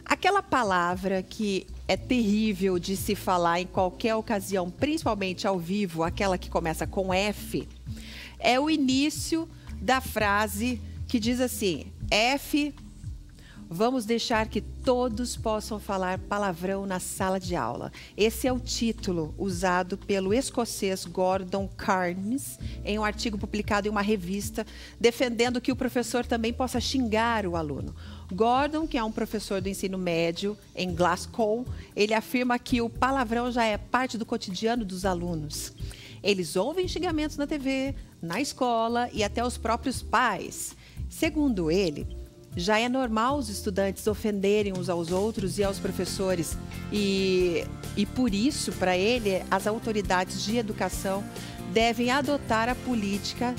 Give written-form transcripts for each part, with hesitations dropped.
Aquela palavra que é terrível de se falar em qualquer ocasião, principalmente ao vivo, aquela que começa com F, é o início da frase que diz assim: F, vamos deixar que todos possam falar palavrão na sala de aula. Esse é o título usado pelo escocês Gordon Cairns em um artigo publicado em uma revista, defendendo que o professor também possa xingar o aluno. Gordon, que é um professor do ensino médio em Glasgow, ele afirma que o palavrão já é parte do cotidiano dos alunos. Eles ouvem xingamentos na TV, na escola e até os próprios pais. Segundo ele, já é normal os estudantes ofenderem uns aos outros e aos professores. E por isso, para ele, as autoridades de educação devem adotar a política,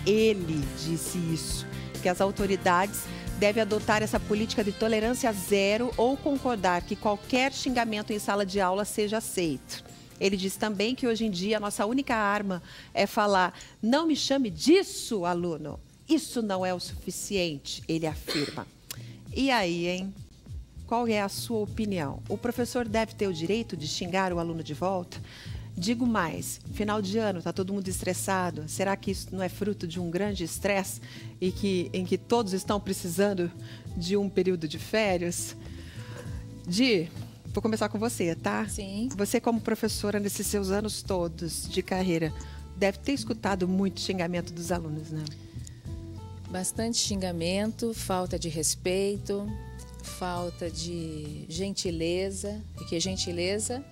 ele disse isso, que as autoridades devem adotar essa política de tolerância zero ou concordar que qualquer xingamento em sala de aula seja aceito. Ele diz também que hoje em dia a nossa única arma é falar: não me chame disso, aluno. Isso não é o suficiente, ele afirma. E aí, hein? Qual é a sua opinião? O professor deve ter o direito de xingar o aluno de volta? Digo mais, final de ano, está todo mundo estressado. Será que isso não é fruto de um grande estresse em que todos estão precisando de um período de férias? Vou começar com você, tá? Sim. Você, como professora, nesses seus anos todos de carreira, deve ter escutado muito xingamento dos alunos, né? Bastante xingamento, falta de respeito, falta de gentileza. Porque gentileza,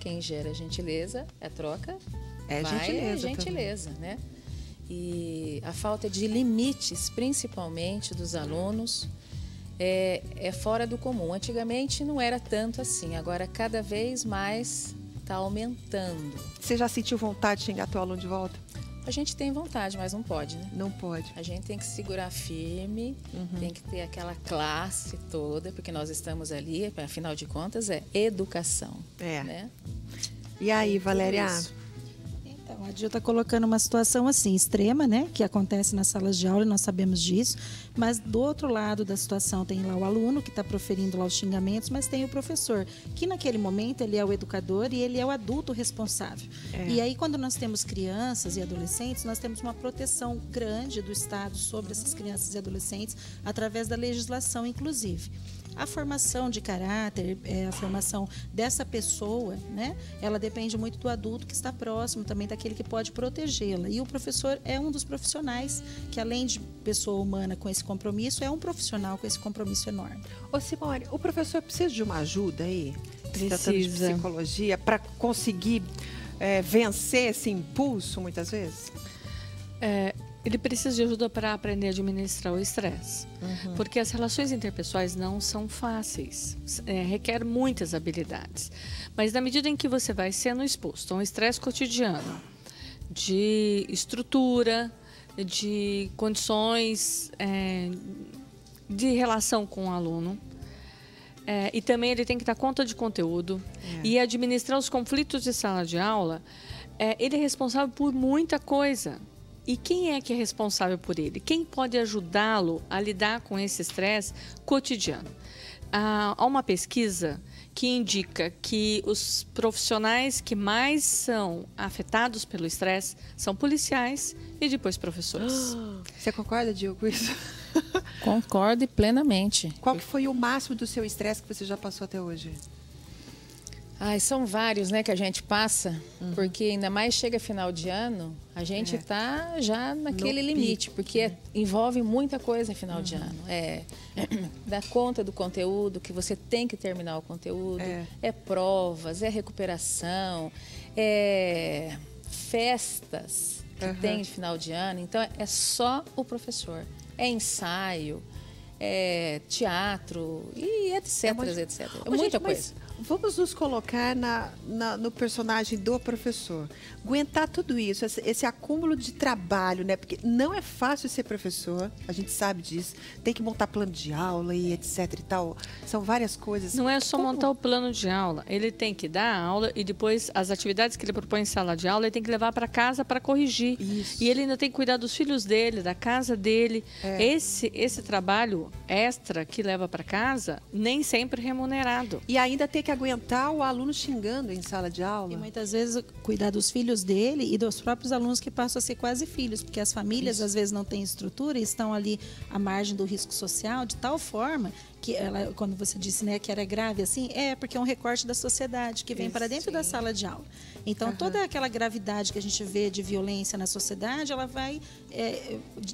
quem gera gentileza é troca. É gentileza. É gentileza, né? E a falta de limites, principalmente dos alunos, é fora do comum. Antigamente não era tanto assim, agora cada vez mais está aumentando. Você já sentiu vontade de xingar teu aluno de volta? A gente tem vontade, mas não pode, né? Não pode. A gente tem que segurar firme, tem que ter aquela classe toda, porque nós estamos ali, afinal de contas, é educação. Né? E aí, Valéria? Então, a Gil está colocando uma situação assim, extrema, né? Que acontece nas salas de aula, e nós sabemos disso. Mas do outro lado da situação tem lá o aluno que está proferindo lá os xingamentos, mas tem o professor, que naquele momento ele é o educador e ele é o adulto responsável. E aí, quando nós temos crianças e adolescentes, nós temos uma proteção grande do Estado sobre essas crianças e adolescentes, através da legislação, inclusive. A formação de caráter, a formação dessa pessoa, né? Ela depende muito do adulto que está próximo, também daquele que pode protegê-la. E o professor é um dos profissionais que, além de pessoa humana com esse compromisso, é um profissional com esse compromisso enorme. Ô, Simone, o professor precisa de uma ajuda aí? Tratando de Precisa. psicologia, para conseguir vencer esse impulso, muitas vezes? Ele precisa de ajuda para aprender a administrar o estresse. Porque as relações interpessoais não são fáceis. Requer muitas habilidades. Mas na medida em que você vai sendo exposto a um estresse cotidiano, de estrutura, de condições de relação com o aluno, e também ele tem que dar conta de conteúdo e administrar os conflitos de sala de aula, ele é responsável por muita coisa. E quem é que é responsável por ele? Quem pode ajudá-lo a lidar com esse estresse cotidiano? Há uma pesquisa que indica que os profissionais que mais são afetados pelo estresse são policiais e depois professores. Você concorda, Gil, com isso? Concordo plenamente. Qual que foi o máximo do seu estresse que você já passou até hoje? São vários, né, que a gente passa, porque ainda mais chega final de ano, a gente está já naquele limite, porque envolve muita coisa em final de ano. Dar conta do conteúdo, que você tem que terminar o conteúdo, provas, recuperação, festas que tem de final de ano. Então, é só o professor. É ensaio, teatro e etc, etc. É muita coisa. Vamos nos colocar no personagem do professor. Aguentar tudo isso, esse acúmulo de trabalho, né? Porque não é fácil ser professor, a gente sabe disso. Tem que montar plano de aula e etc e tal. São várias coisas. Não é só montar o plano de aula. Ele tem que dar a aula e depois as atividades que ele propõe em sala de aula, ele tem que levar para casa para corrigir. Isso. E ele ainda tem que cuidar dos filhos dele, da casa dele. Esse trabalho extra que leva para casa, nem sempre remunerado. E ainda tem que aguentar o aluno xingando em sala de aula. E muitas vezes cuidar dos filhos dele e dos próprios alunos que passam a ser quase filhos, porque as famílias às vezes não têm estrutura e estão ali à margem do risco social de tal forma que ela, quando você disse, né, que era grave assim, porque é um recorte da sociedade que vem para dentro da sala de aula. Então, toda aquela gravidade que a gente vê de violência na sociedade, ela vai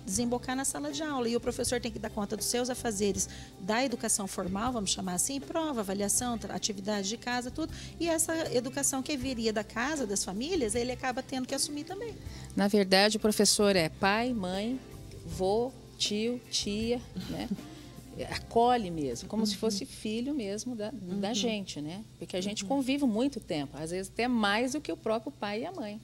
desembocar na sala de aula. E o professor tem que dar conta dos seus afazeres da educação formal, vamos chamar assim, prova, avaliação, atividade de casa, tudo. E essa educação que viria da casa, das famílias, ele acaba tendo que assumir também. Na verdade, o professor é pai, mãe, vô, tio, tia, né? Acolhe mesmo, como se fosse filho mesmo da gente, né? Porque a gente convive muito tempo, às vezes até mais do que o próprio pai e a mãe.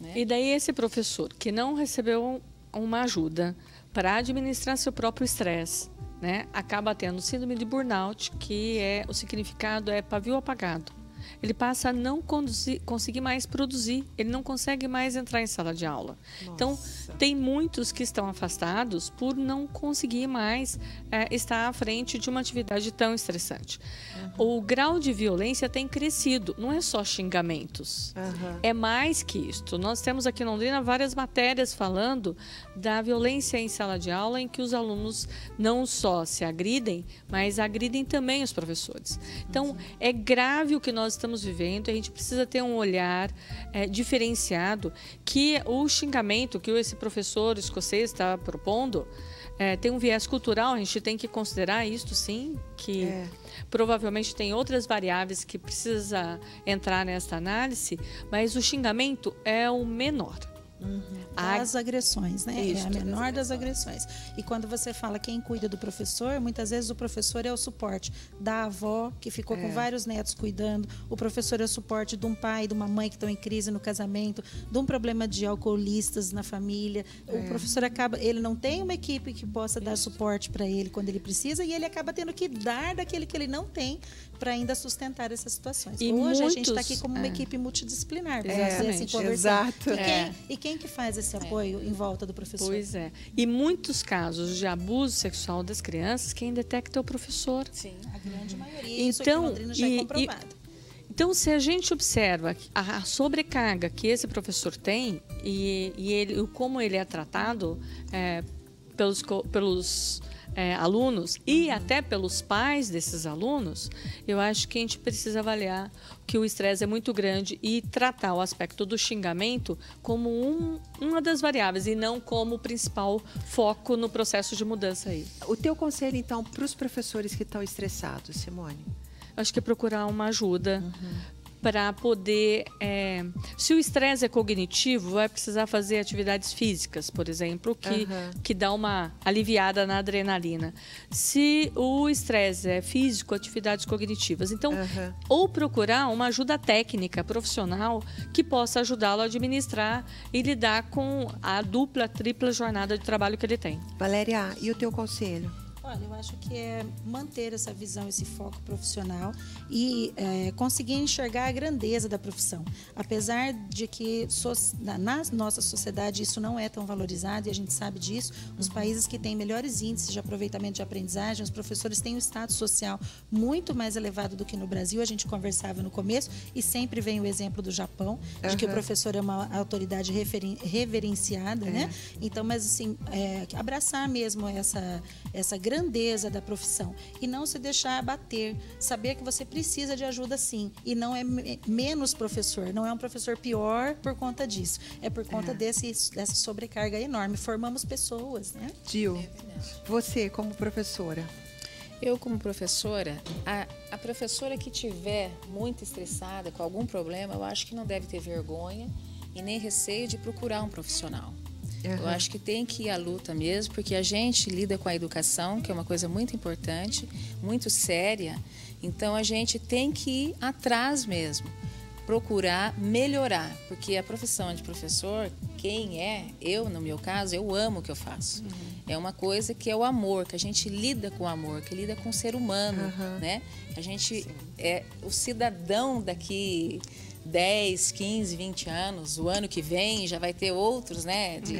Né? E daí esse professor que não recebeu uma ajuda para administrar seu próprio estresse, né, acaba tendo síndrome de burnout, que o significado é pavio apagado. Ele passa a não conseguir mais produzir, ele não consegue mais entrar em sala de aula. Nossa. Então, tem muitos que estão afastados por não conseguir mais estar à frente de uma atividade tão estressante. O grau de violência tem crescido, não é só xingamentos, é mais que isso. Nós temos aqui em Londrina várias matérias falando da violência em sala de aula, em que os alunos não só se agridem, mas agridem também os professores. Então, é grave o que nós estamos vivendo, a gente precisa ter um olhar diferenciado, que o xingamento que esse professor escocês está propondo tem um viés cultural, a gente tem que considerar isso sim, que provavelmente tem outras variáveis que precisa entrar nessa análise, mas o xingamento é o menor. Das agressões, né? É a menor das agressões. E quando você fala quem cuida do professor, muitas vezes o professor é o suporte da avó, que ficou com vários netos cuidando, o professor é o suporte de um pai, de uma mãe que estão em crise no casamento, de um problema de alcoolistas na família. O professor ele não tem uma equipe que possa dar suporte para ele quando ele precisa, e ele acaba tendo que dar daquele que ele não tem para ainda sustentar essas situações. E hoje a gente está aqui como uma equipe multidisciplinar, assim, exato. E quem que faz esse apoio em volta do professor? Pois é. E muitos casos de abuso sexual das crianças, quem detecta é o professor. Sim, a grande maioria. Isso aqui em Londrina já é comprovado. Então, se a gente observa a sobrecarga que esse professor tem e como ele é tratado pelos alunos e até pelos pais desses alunos, eu acho que a gente precisa avaliar que o estresse é muito grande e tratar o aspecto do xingamento como uma das variáveis e não como o principal foco no processo de mudança aí. O teu conselho, então, para os professores que estão estressados, Simone? Acho que é procurar uma ajuda para poder... se o estresse é cognitivo, vai precisar fazer atividades físicas, por exemplo, que dá uma aliviada na adrenalina. Se o estresse é físico, atividades cognitivas. Então, ou procurar uma ajuda técnica, profissional, que possa ajudá-lo a administrar e lidar com a dupla, tripla jornada de trabalho que ele tem. Valéria, e o teu conselho? Olha, eu acho que é manter essa visão, esse foco profissional e conseguir enxergar a grandeza da profissão. Apesar de que na nossa sociedade isso não é tão valorizado, e a gente sabe disso, os países que têm melhores índices de aproveitamento de aprendizagem, os professores têm um status social muito mais elevado do que no Brasil. A gente conversava no começo e sempre vem o exemplo do Japão, de que o professor é uma autoridade reverenciada, né? Então, mas assim, abraçar mesmo essa grandeza da profissão e não se deixar abater, saber que você precisa de ajuda sim, e não é menos professor, não é um professor pior por conta disso, é por conta dessa sobrecarga enorme. Formamos pessoas, né? Gil, você como professora? Eu como professora, a professora que tiver muito estressada com algum problema, eu acho que não deve ter vergonha e nem receio de procurar um profissional. Eu acho que tem que ir à luta mesmo, porque a gente lida com a educação, que é uma coisa muito importante, muito séria. Então, a gente tem que ir atrás mesmo, procurar melhorar, porque a profissão de professor, quem é, eu no meu caso, eu amo o que eu faço. É uma coisa que é o amor, que a gente lida com o amor, que lida com o ser humano, né? A gente é o cidadão daqui 10, 15, 20 anos, o ano que vem já vai ter outros, né? De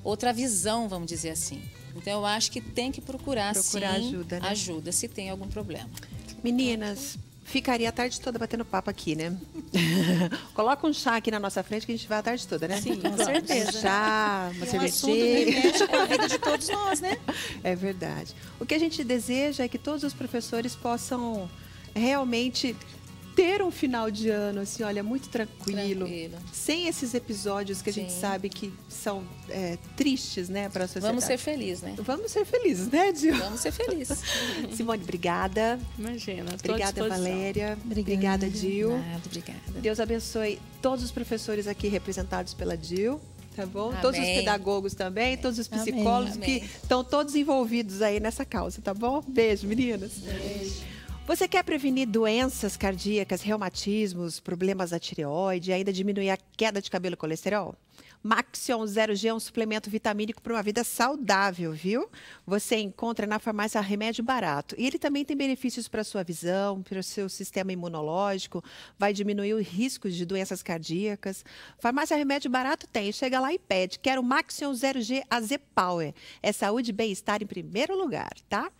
outra visão, vamos dizer assim. Então, eu acho que tem que procurar sim, ajuda, né? Ajuda, se tem algum problema. Meninas, ficaria a tarde toda batendo papo aqui, né? Coloca um chá aqui na nossa frente que a gente vai a tarde toda, né? Sim, com certeza. Chá, uma Um assunto que cervejinha. mexe com a vida de todos nós, né? É verdade. O que a gente deseja é que todos os professores possam realmente ter um final de ano, assim, olha, muito tranquilo. Sem esses episódios que a gente sabe que são tristes, né, para a sociedade. Vamos ser felizes, né? Vamos ser felizes, né, Dil? Vamos ser felizes. Simone, obrigada. Imagina. Obrigada, Valéria. Obrigada, Dil. Nada, obrigada. Deus abençoe todos os professores aqui representados pela Dil. Tá bom? Amém. Todos os pedagogos também, todos os psicólogos Amém. que estão todos envolvidos aí nessa causa, tá bom? Beijo, meninas. Beijo. Você quer prevenir doenças cardíacas, reumatismos, problemas da tireoide e ainda diminuir a queda de cabelo e colesterol? Maxion 0G é um suplemento vitamínico para uma vida saudável, viu? Você encontra na farmácia Remédio Barato. E ele também tem benefícios para a sua visão, para o seu sistema imunológico, vai diminuir os riscos de doenças cardíacas. Farmácia Remédio Barato tem, chega lá e pede. Quero Maxion 0G AZ Power. É saúde e bem-estar em primeiro lugar, tá?